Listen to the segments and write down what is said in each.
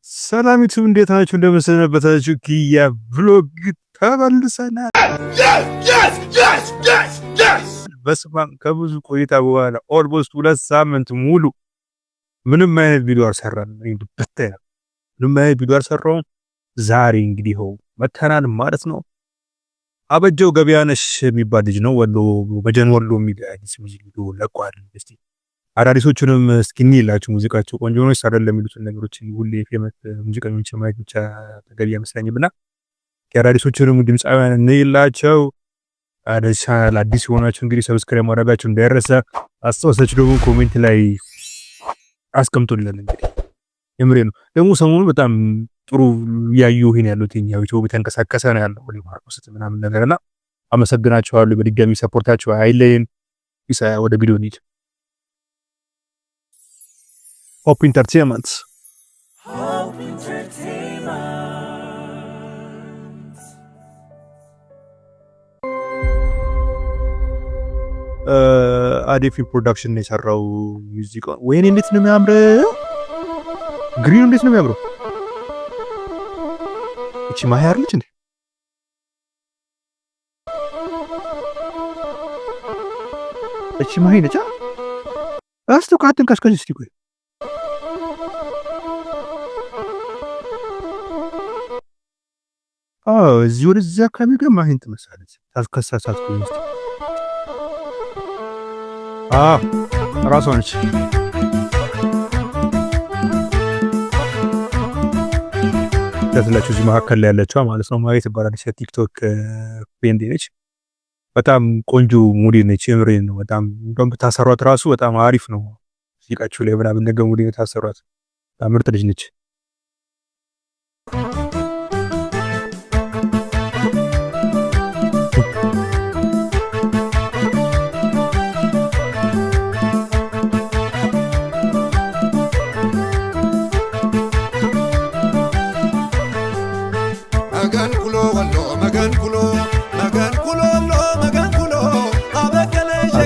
ሰላሚቱ እንዴት ናችሁ? እንደምሰነበታችሁ ኪያ ብሎግ ተመልሰናል። በስማም ከብዙ ቆይታ በኋላ ኦልሞስት 2 ሳምንት ሙሉ ምንም አይነት ቪዲዮ አልሰራንም። ምንም አይነት ቪዲዮ አልሰራውም። ዛሬ እንግዲህ መተናል ማለት ነው። አበጀው ገበያነሽ የሚባል ልጅ ነው ወሎ በጀን ወሎ የሚል አዲስ ሙዚቃ ለቋል። እስቲ አዳዲሶቹንም እስኪኒ ይላችሁ ሙዚቃቸው ቆንጆ ነው አይደለም የሚሉትን ነገሮች ሁሌ ፌመስ ሙዚቀኞች ማየት ብቻ ተገቢ አይመስለኝምና የአዳዲሶቹንም ድምጻውያን እንይላቸው። አዲስ የሆናችሁ እንግዲህ ሰብስክራይብ ማድረጋችሁ እንዳይረሳ። አስተዋጽኦአችሁ ደግሞ ኮሜንት ላይ አስቀምጡልን። እንግዲህ የምሬ ነው። ደግሞ ሰሞኑ በጣም ጥሩ ያዩ ይሄን ያሉት የኛው ዩቲዩብ ተንቀሳቀሰ ነው ያለው ወደ ማርቆስ ምናምን ነገርና አመሰግናችኋለሁ። በድጋሚ ሰፖርታችሁ አይለየን። ወደ ቪዲዮ እንሂድ። ሆፕ ኢንተርቴይንመንት አዴፊ ፕሮዳክሽን ነው የሰራው ሙዚቃ። ወይኔ እንዴት ነው የሚያምረው! ግሪኑ እንዴት ነው የሚያምረው! እቺ ማሂ አይደለች እንዴ? እቺ ማሂ ነች። አስተካክተን ካስከጅ እስቲ ቆይ እዚህ ወደዛ አካባቢ ጋር ማሂን ትመስላለች። ታስከሳሳት ቆይ እስቲ ራሷ ነች። ተስላችሁ እዚህ መካከል ላይ ያለችው ማለት ነው ማሂ ትባላለች። ቲክቶክ ፍሬንድ ነች። በጣም ቆንጆ ሙዲ ነች። የምሬን ነው። በጣም እንደውም ታሰሯት ራሱ በጣም አሪፍ ነው። ሙዚቃችሁ ላይ ምናምን ነገር ሙዲ ታሰሯት። በጣም ምርጥ ልጅ ነች።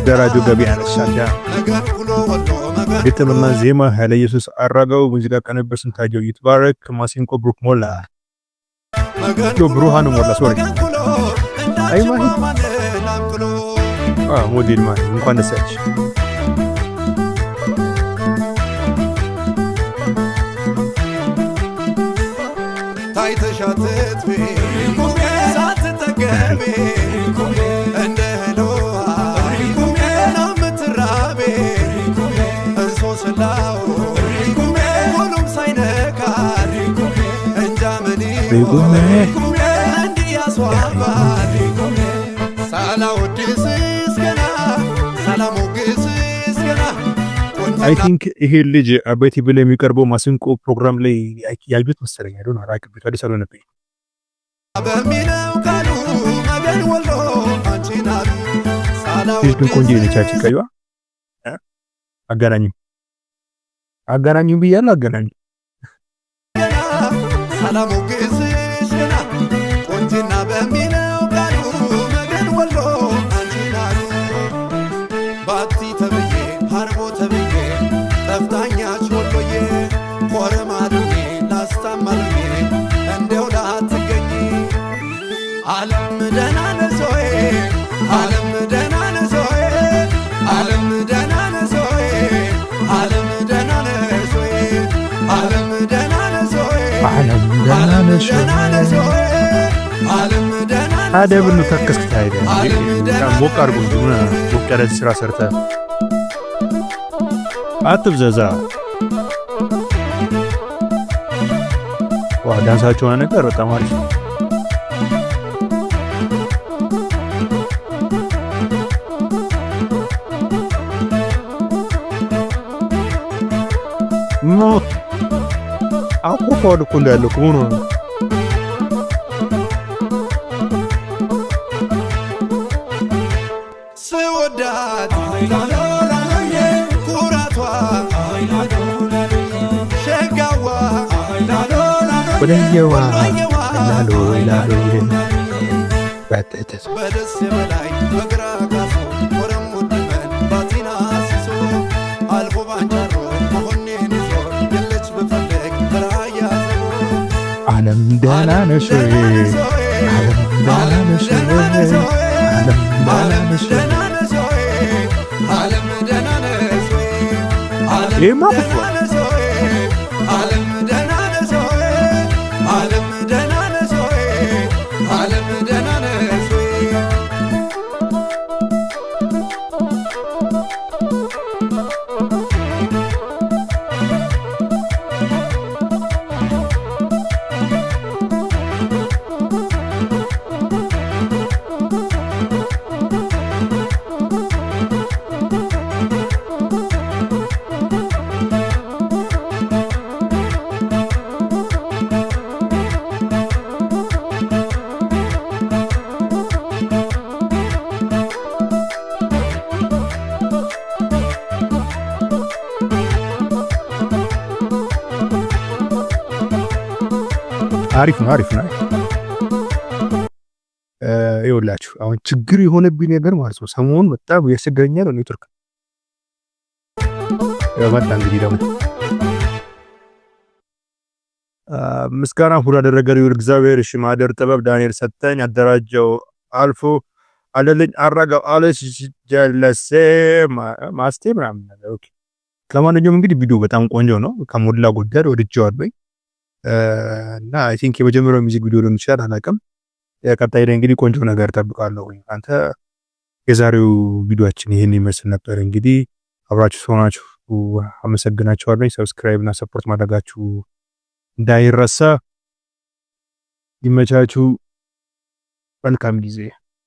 አደራጁ ገበያነሽ ግጥምና ዜማ ኃይለ ኢየሱስ አራጋው፣ ሙዚቃ ቅንብር ስንታየው ይትባረክ፣ ማሲንቆ ብሩክ ሞላ ብሩሃኑ ሞላ ሶሪ አይ ማሂ ሞዴል ማሂ እንኳን ደስ ያለሽ። ታይተሻተት ሳትጠገቤ አይ ቲንክ ይሄ ልጅ አባይቲ ብለ የሚቀርበው ማሲንቆ ፕሮግራም ላይ ያዩት መሰለኝ። አይዶን አራቅበት አዲስ አበባ ነበር በሚለው ቃሉ መገን ወሎ አንቺና ሳላው ግን ቆንጆ ነቻች ቀይዋ አገናኙ ብያለሁ። አገናኙ ሰላሙ ግስሽ ገና ቆንጂና በሚለው ቃሉ መገን ወሎ አንቺና ባቲ ተብዬ ሀርቦ ተብዬ ጠፍታኛች ወሎዬ ኮረማዱኝ ላስታማሉኝ እንደው ላትገኝ ዓለም ደህና ነሶዬ ዓለም ደህና ነሶዬ ዓለም ደህና ነሶዬ ዓለም ደህና ነሶዬ ዓለም ደህና ነሶዬ ዓለም ደህና ነሶዬ ዓለም ደህና አደብኑ ተከስክታ አይደል ሞቅ አድርጎ እንደሆነ ሞቅ ያለ ስራ ሰርተ አትብዘዛ። ዳንሳቸው ነገር በጣም አሪፍ ነው። አቆፋው እኮ እንዳለው ከሆነ ነው። ስወዳት አይላዶላዬ ኩራቷ አይላዶላዬ ሸጋዋ አይላዶላዬ ወደየዋ አይላዶላዬ ባተተስ በደስ የበላይ በግራ ጋሶ ወረም ወድመን ባቲና ሲሶ አልፎ ባንቻሮ መሆኔን ይዞ የለች በፈለግ በራያ ዓለም ደህና ነሽ ወይ? ዓለም ደህና ነሽ ወይ? ዓለም ደህና ነሽ ወይ? ዓለም ደህና ነሽ ወይ? ዓለም ደህና ነሽ ወይ? ዓለም ደህና ነሽ ወይ? ዓለም ደህና ነሽ ወይ? ዓለም ደህና ነሽ ወይ? አሪፍ ነው። ይኸውላችሁ አሁን ችግር የሆነብኝ ነገር ማለት ነው ሰሞኑን በጣም ያስቸግረኛል ነው ኔትወርክ መጣ። እንግዲህ ደግሞ ምስጋና ሁሉ ያደረገው እግዚአብሔር እሺ ማደር ጥበብ ዳንኤል ሰጠኝ አደራጀው አልፎ አለልኝ አራጋው አለሽ ጀለሴ ማስቴ ምናምን ነገር። ኦኬ ለማንኛውም እንግዲህ ቪዲዮ በጣም ቆንጆ ነው ከሞላ ጎደል ወድጄዋለሁ። እና አይ ቲንክ የመጀመሪያው ሚውዚክ ቪዲዮ ሊሆን ይችላል አላውቅም። ቀጣይ ላይ እንግዲህ ቆንጆ ነገር እጠብቃለሁ። አንተ የዛሬው ቪዲዮአችን ይሄን ይመስል ነበር። እንግዲህ አብራችሁ ስለሆናችሁ አመሰግናችኋለሁ። ሰብስክራይብ እና ሰፖርት ማድረጋችሁ እንዳይረሳ። ይመቻችሁ። መልካም ጊዜ